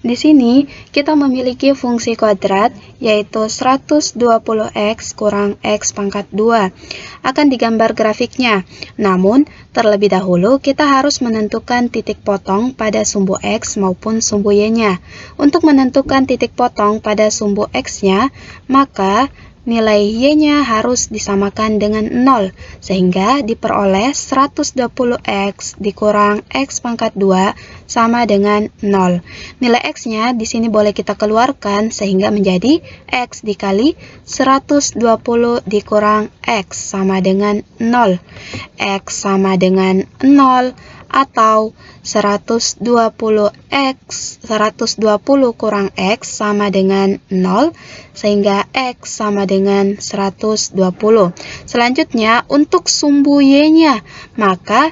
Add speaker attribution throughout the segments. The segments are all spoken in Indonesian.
Speaker 1: Di sini kita memiliki fungsi kuadrat yaitu 120x kurang x pangkat 2. Akan digambar grafiknya. Namun, terlebih dahulu kita harus menentukan titik potong pada sumbu x maupun sumbu y-nya. Untuk menentukan titik potong pada sumbu x-nya, maka nilai y-nya harus disamakan dengan 0, sehingga diperoleh 120x dikurang x pangkat 2 sama dengan 0. Nilai x-nya di sini boleh kita keluarkan sehingga menjadi x dikali 120 dikurang x sama dengan 0. X sama dengan 0 atau 120 kurang x sama dengan 0, sehingga x sama dengan 120. Selanjutnya, untuk sumbu y-nya, maka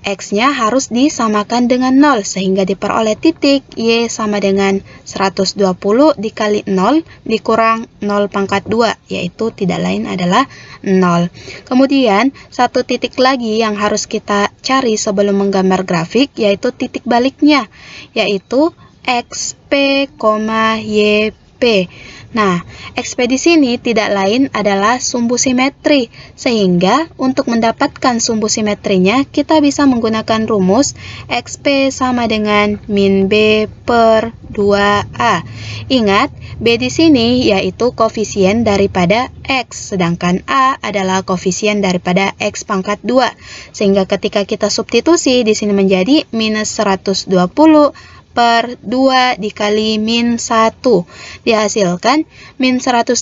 Speaker 1: x-nya harus disamakan dengan 0, sehingga diperoleh titik y sama dengan 120 dikali 0 dikurang 0 pangkat 2, yaitu tidak lain adalah 0. Kemudian, satu titik lagi yang harus kita cari sebelum menggambar grafik, yaitu titik baliknya, yaitu xp, yp. Nah, XP di sini tidak lain adalah sumbu simetri, sehingga untuk mendapatkan sumbu simetrinya kita bisa menggunakan rumus XP sama dengan min B per 2A. Ingat, B di sini yaitu koefisien daripada X, sedangkan A adalah koefisien daripada X pangkat 2. Sehingga ketika kita substitusi, di sini menjadi minus 120 per 2 dikali min 1. Dihasilkan min 120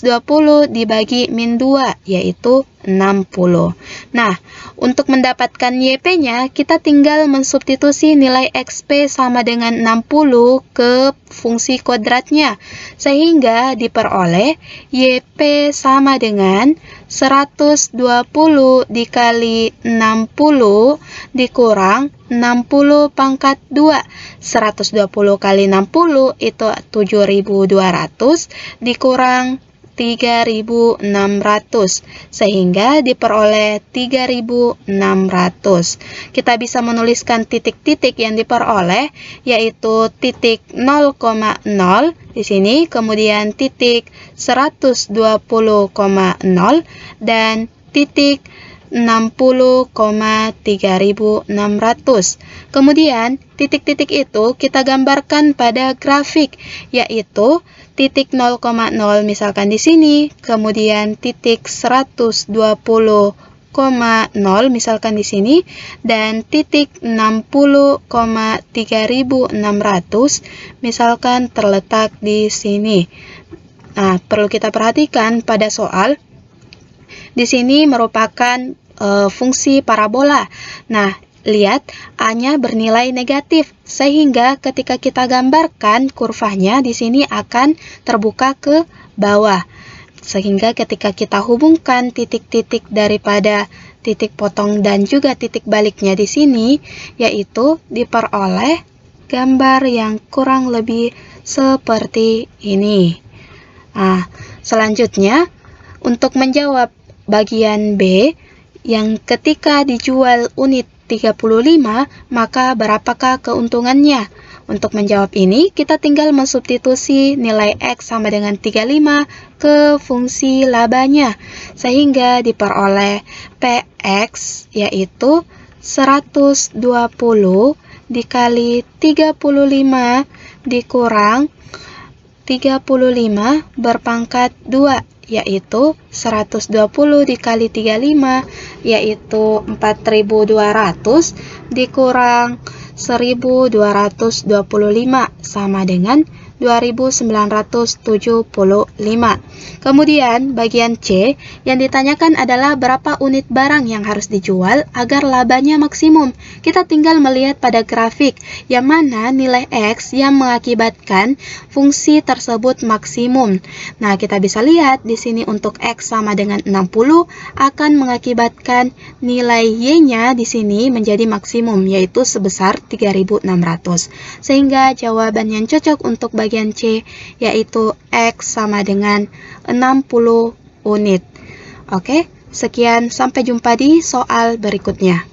Speaker 1: dibagi min 2, yaitu 60. Nah, untuk mendapatkan YP-nya, kita tinggal mensubstitusi nilai XP sama dengan 60 ke fungsi kuadratnya, sehingga diperoleh YP sama dengan 120 dikali 60 dikurang 60 pangkat 2. 120 kali 60 itu 7.200 dikurang 3.600, sehingga diperoleh 3.600. Kita bisa menuliskan titik-titik yang diperoleh, yaitu titik 0,0 di sini, kemudian titik 120,0 dan titik 60,3600. Kemudian, titik-titik itu kita gambarkan pada grafik, yaitu titik 0,0 misalkan di sini, kemudian titik 120,0 misalkan di sini, dan titik 60,3600 misalkan terletak di sini. Nah, perlu kita perhatikan pada soal, di sini merupakan fungsi parabola. Nah, lihat, A-nya bernilai negatif, sehingga ketika kita gambarkan kurvanya di sini akan terbuka ke bawah. Sehingga ketika kita hubungkan titik-titik daripada titik potong dan juga titik baliknya di sini, yaitu diperoleh gambar yang kurang lebih seperti ini. Nah, selanjutnya, untuk menjawab bagian B, yang ketika dijual unit 35, maka berapakah keuntungannya? Untuk menjawab ini, kita tinggal mensubstitusi nilai X sama dengan 35 ke fungsi labanya, sehingga diperoleh PX yaitu 120 dikali 35 dikurang 35 berpangkat 2, yaitu 120 dikali 35, yaitu 4.200 dikurang 1.225 sama dengan 2.975. Kemudian bagian C yang ditanyakan adalah berapa unit barang yang harus dijual agar labanya maksimum. Kita tinggal melihat pada grafik yang mana nilai X yang mengakibatkan fungsi tersebut maksimum. Nah, kita bisa lihat di sini untuk X sama dengan 60 akan mengakibatkan nilai Y-nya di sini menjadi maksimum, yaitu sebesar 3.600. Sehingga jawaban yang cocok untuk bagian C yaitu X sama dengan 60 unit. Oke, sekian, sampai jumpa di soal berikutnya.